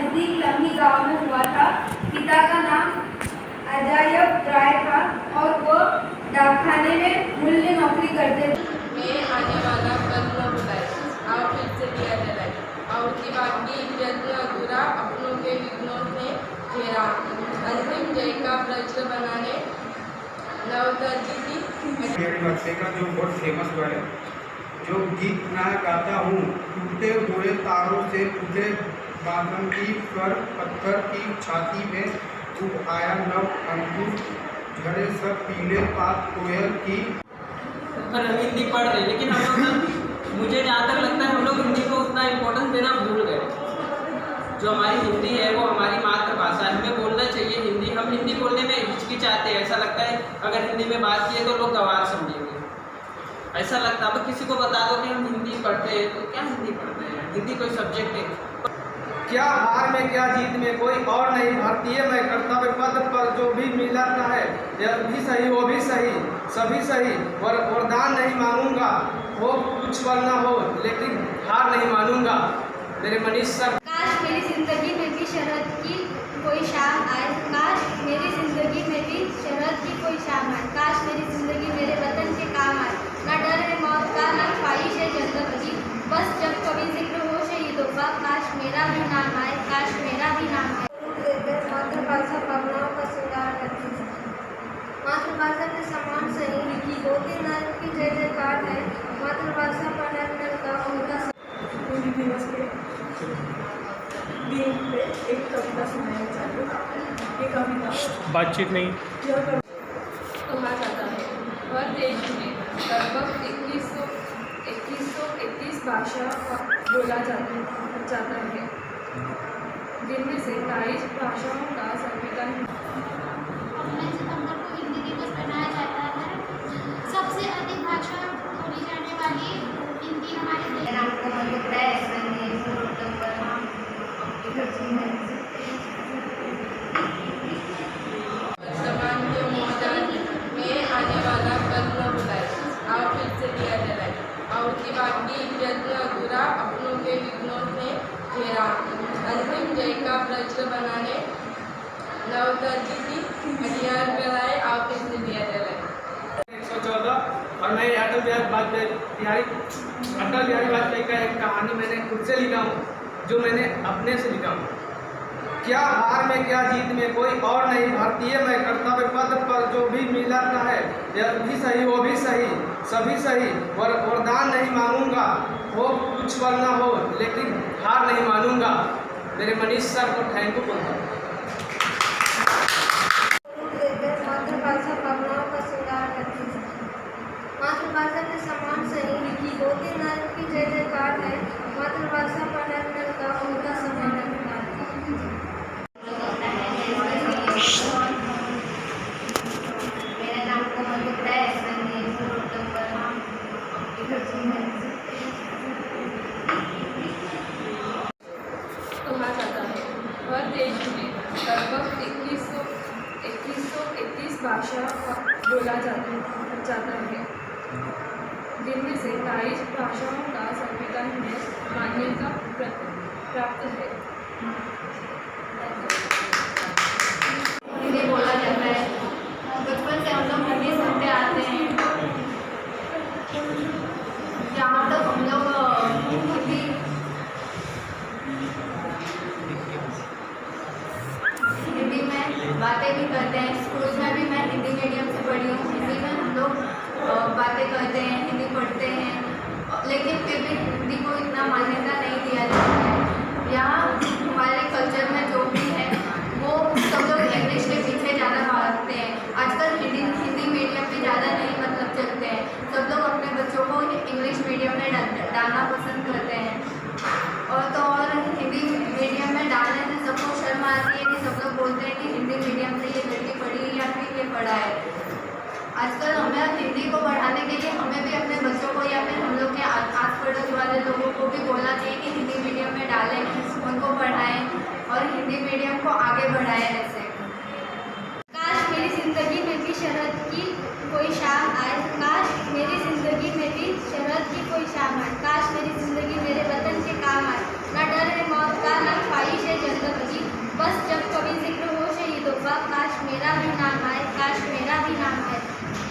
नजदीक लम्ही गांव में हुआ था। पिता का नाम अजायब राय था और वो डाकखाने में मूल्य नौकरी करते थे। मैं आने वाला कल न बुलाए, आओ फिर से दिया जलाए। आवती बाकी यज्ञ अधूरा, अपनों के विघ्नों ने घेरा। अंतिम जय का प्रज्ञ बनाने नवदर्जी की मेरे बच्चे का जो बहुत फेमस हुआ है, जो गीत मैं गाता हूँ, टूटे हुए तारों से टूटे बादल की स्वर, पत्थर की छाती में उब आया नव अंकुर, झड़े सब पीले पात कोयल की। पर हम हिंदी पढ़ रहे हैं, लेकिन हम लोग मुझे जहाँ तक लगता है हम लोग हिंदी को उतना इम्पोर्टेंस देना भूल गए। जो हमारी हिंदी है वो हमारी मातृभाषा है, हमें बोलना चाहिए हिंदी। हम हिंदी बोलने में हिचकिचाते हैं, ऐसा लगता है अगर हिंदी में बात किए तो लोग गंवार समझेंगे, ऐसा लगता है। अब किसी को बता दो कि हम हिंदी पढ़ते हैं तो क्या हिंदी पढ़ते हैं, हिंदी कोई सब्जेक्ट है क्या? हार में क्या जीत में कोई और नहीं, भारतीय मैं कर्तव्य पद पर जो भी मिला है, यह भी सही वो भी सही, सभी सही। वरदान नहीं मांगूंगा, हो कुछ वरना हो, लेकिन हार नहीं मानूंगा। मेरे मनीष सर। काश मेरी जिंदगी में भी शरद की कोई शाम आए, काश मेरी जिंदगी में भी शरद की कोई शाम आए, काश मेरी जिंदगी मेरे वतन के काम आए। ना डर है मौत का, ना ख्वाहिश है जन्नत की, बस जब कभी जिक्र हो शहीदों का, काश मेरा भी नाम आए, काश मेरा भी नाम आए। मातृभाषा भावनाओं का श्रृंगार करती है। मातृभाषा के समान सही होती नर की जय जयकार है। मातृभाषा पर नर का उनका हिंदी दिवस के दिन पे एक कविता सुनाई जाती है। ये कविता बातचीत नहीं कहा जाता है, हर देश में लगभग 2131 भाषा बोला जाता है, जिनमें से 23 भाषाओं का संविधान। 19 सितंबर को हिंदी दिवस मनाया जाता है। सबसे अधिक भाषा बोली जाने वाली हिंदी हमारे देश वर्तमान के मौजूद में आने वाला कल न बुलाए, आओ फिर से दिया जलाए। आवती बाकी यज्ञ अधूरा, अपनों के विघ्नों ने घेरा। अंतिम जय का प्रज्ञ बनाने नवदर्जी की हथियार कराए, आओ फिर से दिया जलाए। 114 और मैं अटल बिहारी वाजपेयी का एक कहानी मैंने खुद से लिखा हूँ, जो मैंने अपने से लिखा हूँ। क्या? हार में क्या जीत में कोई और नहीं, भारतीय मैं कर्तव्य पद पर जो भी मिला है, यह भी सही वो भी सही, सभी सही। वरदान नहीं मांगूंगा, हो कुछ वरना हो, लेकिन हार नहीं मानूंगा। मेरे मनीष सर को थैंक यू बोलता हूँ। मातृभाषा भावनाओं का श्रृंगार करती है। मातृभाषा के समान सही होती नर की जय जयकार है। मातृभाषा पर नर का उनका समान अधिकार है। मेरा नाम कोमल गुप्ता है। कहा जाता है, हर देश में लगभग 2131 भाषा बोला जाता है, जिनमें से 23 भाषाओं का संविधान में मान्यता प्राप्त है। हिंदी बोला जाता है। बचपन से हम लोग हिंदी सुनते आते हैं। जहाँ तक हम लोग हिंदी में बातें भी करते हैं। स्कूल में भी मैं हिंदी मीडियम से पढ़ी हूँ। हिंदी में हम लोग बातें करते हैं, हिंदी पढ़ते हैं, लेकिन फिर भी हिंदी को इतना मान्यता नहीं दिया जाता है। यहाँ हमारे कल्चर में जो भी है वो सब लोग इंग्लिश के पीछे ज़्यादा भागते हैं। आजकल हिंदी मीडियम में ज़्यादा नहीं चलते हैं। सब लोग अपने बच्चों को इंग्लिश मीडियम में डालना पसंद करते हैं। और हिंदी मीडियम में डालने से सबको शर्म आती है कि सब लोग बोलते हैं कि हिंदी मीडियम से ये लड़की पढ़ी या फिर ये पढ़ा है। आजकल हमें हिंदी को बढ़ाने के लिए हमें भी अपने बच्चों को या फिर हम लोग के आस पड़ोस वाले लोगों को भी बोलना चाहिए कि हिंदी मीडियम में डालें, उनको पढ़ाएं और हिंदी मीडियम को आगे बढ़ाएं। ऐसे काश मेरी ज़िंदगी में भी शरद की कोई शाम आए, काश मेरी ज़िंदगी में भी शरद की कोई शाम आए, काश मेरी ज़िंदगी मेरे वतन के काम आए। ना डर है मौत का, ना ख्वाहिश है जन्नत तेरा भी नाम आए, काश मेरा भी नाम आए।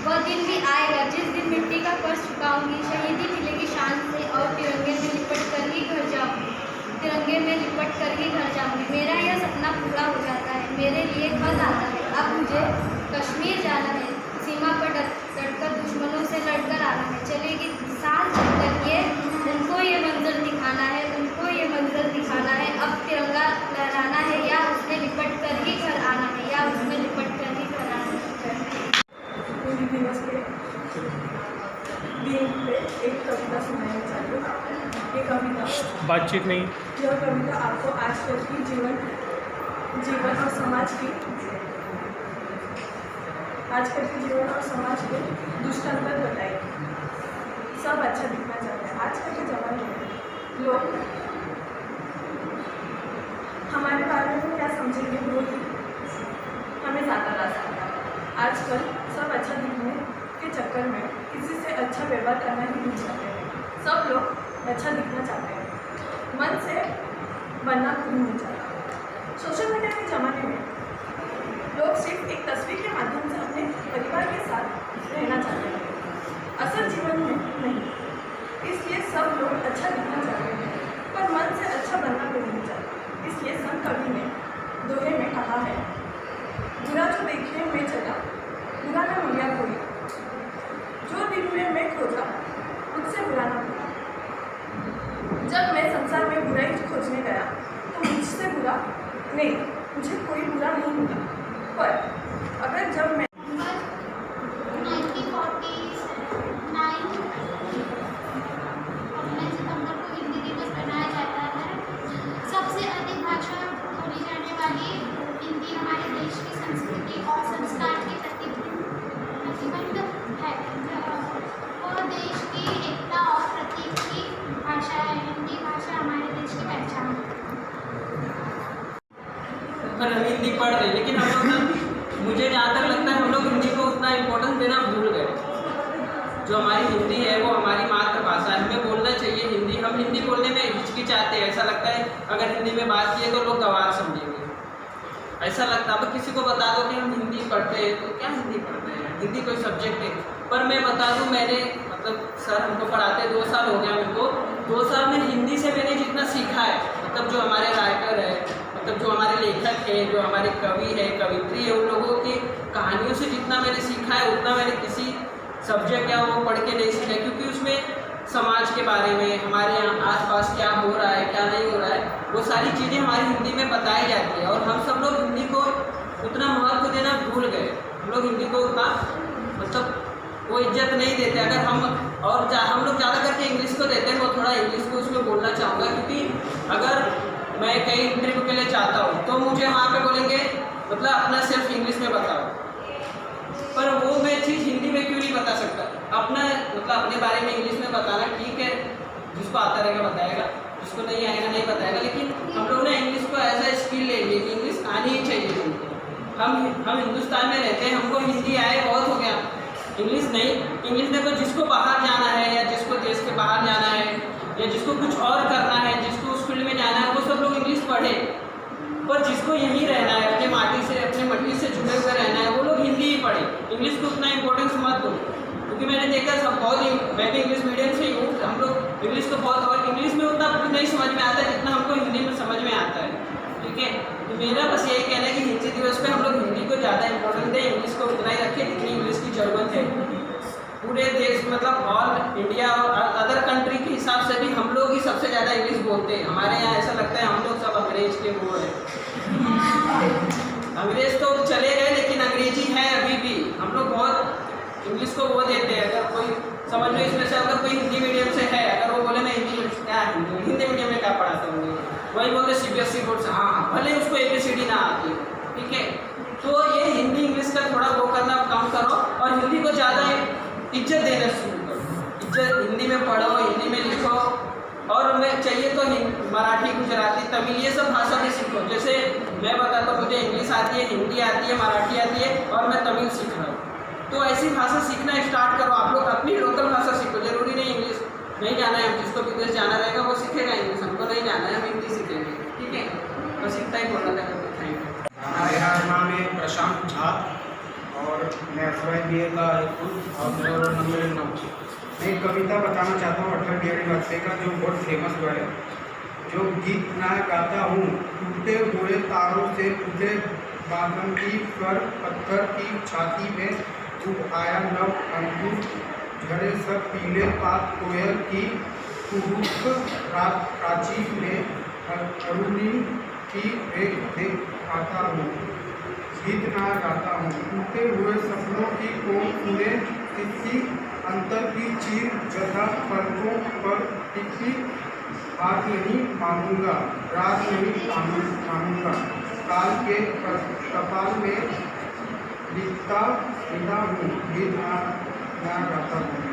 वह दिन भी आएगा जिस दिन मिट्टी का फर्श चुकाऊंगी, शहीदी मिलेगी शान से और तिरंगे में लिपट कर ही घर जाऊंगी, तिरंगे में लिपट कर ही घर जाऊंगी। मेरा यह सपना पूरा हो जाता है, मेरे लिए खत आता है, अब मुझे कश्मीर जाना है, सीमा पर डटकर दुश्मनों से लड़कर आना है। चलेगी साल चलकर ये उनको ये मंजर दिखाना है, उनको ये मंजर दिखाना है। अब तिरंगा लहराना है या उसमें लिपट कर ही घर आना है, या उसमें लिपट कर ही घर आना है। हिंदी दिवस के दिन पे एक कविता सुनाई चाहती हूँ। ये कविता बातचीत नहीं। यह कविता आपको आजकल की जीवन और समाज की दुष्टंतर बताएगी। सब अच्छा दिखना चाहते हैं। आजकल के ज़माने में लोग हमारे बारे में क्या समझेंगे वो ही हमें ज़्यादा रास्ता है। आजकल सब अच्छा दिखने के चक्कर में किसी से अच्छा व्यवहार करना ही नहीं चाहते हैं। सब लोग अच्छा दिखना चाहते हैं, मन से बनना कोई नहीं चाहता। सोशल मीडिया के ज़माने में लोग सिर्फ एक तस्वीर के माध्यम से अपने परिवार के साथ रहना चाहते हैं, असल जीवन में नहीं। इसलिए सब लोग अच्छा दिखना चाहते हैं, पर मन से अच्छा बनना कोई नहीं चाहता। इसलिए संत कवि ने दोहे में कहा है, बुरा जो देखे मैं चला, बुरा न मिला कोई, जो दिन में मैं खोजा मुझसे बुरा न मिला। जब मैं संसार में बुराई खोजने गया तो मुझसे बुरा नहीं, मुझे कोई बुरा नहीं मिला। पर अगर जब मैं 1949 सितंबर को हिंदी दिवस मनाया जाता है। सबसे अधिक भाषा बोली जाने वाली हिंदी हमारे देश की संस्कृति और संस्कार के प्रतिबंध है। वह देश की एकता और प्रतीक की भाषा है। हिंदी भाषा हमारे देश की पहचान है। पर हम हिंदी पढ़ रहे, लेकिन हम लोग ना, मुझे जहाँ तक लगता है हम लोग हिंदी को उतना इम्पोर्टेंस देना भूल गए। जो हमारी हिंदी है वो हमारी मातृभाषा है, हमें बोलना चाहिए हिंदी। हम हिंदी बोलने में हिचकिचाते हैं, ऐसा लगता है अगर हिंदी में बात किए तो लोग गवार समझेंगे, ऐसा लगता है। अब किसी को बता दो कि हम हिंदी पढ़ते हैं तो क्या हिंदी पढ़ते हैं, हिंदी कोई सब्जेक्ट है। पर मैं बता दूँ, मैंने मतलब सर हमको पढ़ाते 2 साल हो गया मेरे को, 2 साल में हिंदी से मैंने जितना सीखा है, मतलब जो हमारे राइटर है, मतलब जो हमारे लेखक हैं, जो हमारे कवि है, कवित्री है, उन लोगों की कहानियों से जितना मैंने सीखा है उतना मैंने किसी सब्जेक्ट या वो पढ़ के नहीं सीखा। क्योंकि उसमें समाज के बारे में, हमारे यहाँ आसपास क्या हो रहा है क्या नहीं हो रहा है, वो सारी चीज़ें हमारी हिंदी में बताई जाती है। और हम सब लोग हिंदी को उतना महत्व देना भूल गए। हम लोग हिंदी को उतना मतलब वो इज्जत नहीं देते। अगर हम लोग ज़्यादा करके इंग्लिश को देते हैं, वो थोड़ा इंग्लिश को उसमें बोलना चाहूँगा। क्योंकि अगर मैं कहीं इंटरव्यू के लिए चाहता हूँ तो मुझे वहाँ पे बोलेंगे मतलब अपना सिर्फ इंग्लिश में बताओ, पर वो मैं चीज़ हिंदी में क्यों नहीं बता सकता। अपना मतलब अपने बारे में इंग्लिश में बताना ठीक है, जिसको आता रहेगा बताएगा, जिसको नहीं आएगा नहीं बताएगा। लेकिन हम लोग ने इंग्लिश को एज ए स्किल ले लिए कि इंग्लिश आनी ही चाहिए हमको। हम हिंदुस्तान में रहते हैं, हमको हिंदी आए बहुत हो गया, इंग्लिश नहीं। इंग्लिश में तो जिसको बाहर जाना है या जिसको देश के बाहर जाना है या जिसको कुछ और करना है, जिसको उस फील्ड में जाना है, वो सब लोग इंग्लिश पढ़े। पर जिसको यहीं रहना है, अपने माटी से अपने मट्टी से जुड़े हुए रहना है, वो लोग हिंदी ही पढ़े। इंग्लिश को उतना इंपॉर्टेंस मत दो। क्योंकि मैंने देखा सब बहुत, मैं भी इंग्लिश मीडियम से ही हूँ, हम लोग इंग्लिश को बहुत, और इंग्लिश में उतना नहीं समझ में आता है जितना हमको हिंदी में समझ में आता है। ठीक है, तो मेरा बस यही कहना है कि हिंदी दिवस पे हम लोग हिंदी को ज़्यादा इंपॉर्टेंस दें, इंग्लिश को उतना ही रखें जितनी इंग्लिश की ज़रूरत है। पूरे देश मतलब ऑल इंडिया और अदर कंट्री के हिसाब से भी हम लोग ही सबसे ज़्यादा इंग्लिश बोलते हैं। हमारे यहाँ ऐसा लगता है हम लोग सब अंग्रेज के वो है। अंग्रेज तो चले गए, लेकिन अंग्रेजी है अभी भी। हम लोग बहुत इंग्लिश को वो देते हैं। अगर कोई समझ लो इसमें से अगर कोई हिंदी मीडियम से है, अगर वो बोले मैं क्या हिंदी मीडियम में क्या पढ़ाता हूँ, वही बोलते CBSE बोर्ड से, हाँ भले उसको ABCD ना आती है। ठीक है, तो ये हिंदी इंग्लिश का थोड़ा वो करना कम करो और हिंदी को ज़्यादा इज्जत देना शुरू करो। इज्जत हिंदी में पढ़ो, हिंदी में लिखो, और मैं चाहिए तो मराठी, गुजराती, तमिल ये सब भाषा भी सीखो। जैसे मैं बताता हूँ, मुझे इंग्लिश आती है, हिंदी आती है, मराठी आती है और मैं तमिल सीख रहा हूँ। तो ऐसी भाषा सीखना स्टार्ट करो। आप लोग अपनी लोकल भाषा सीखो। जरूरी नहीं इंग्लिश नहीं जाना है, जिसको विदेश जाना रहेगा वो सीखेगा इंग्लिश, हमको नहीं जाना है हम हिंदी सीखेंगे। ठीक है, बस इतना ही बोलना था। Thank you. मेरा नाम है प्रशांत झा और मैं SY BA का और मेरा रोल नंबर 9। मैं एक कविता बताना चाहता हूँ अटल बिहारी वाजपेयी का, जो बहुत फेमस हुआ है। जो गीत मैं गाता हूँ टूटे हुए तारों से टूटे बादल की स्वर, पत्थर की छाती में उब आया नव अंकुर, झड़े सब पीले पात कोयल की कुहुक, रात प्राची में अरुणी की वेग देख आता हूँ। गीत ना गाता हूँ टूटे हुए सपनों की कोम सुने, तिथि अंतर की चीर जथा पलकों पर टिकी, हाथ नहीं मांगूंगा रात नहीं मांगूंगा, काल के कपाल में लिखता हूँ। गीत ना गाता हूँ।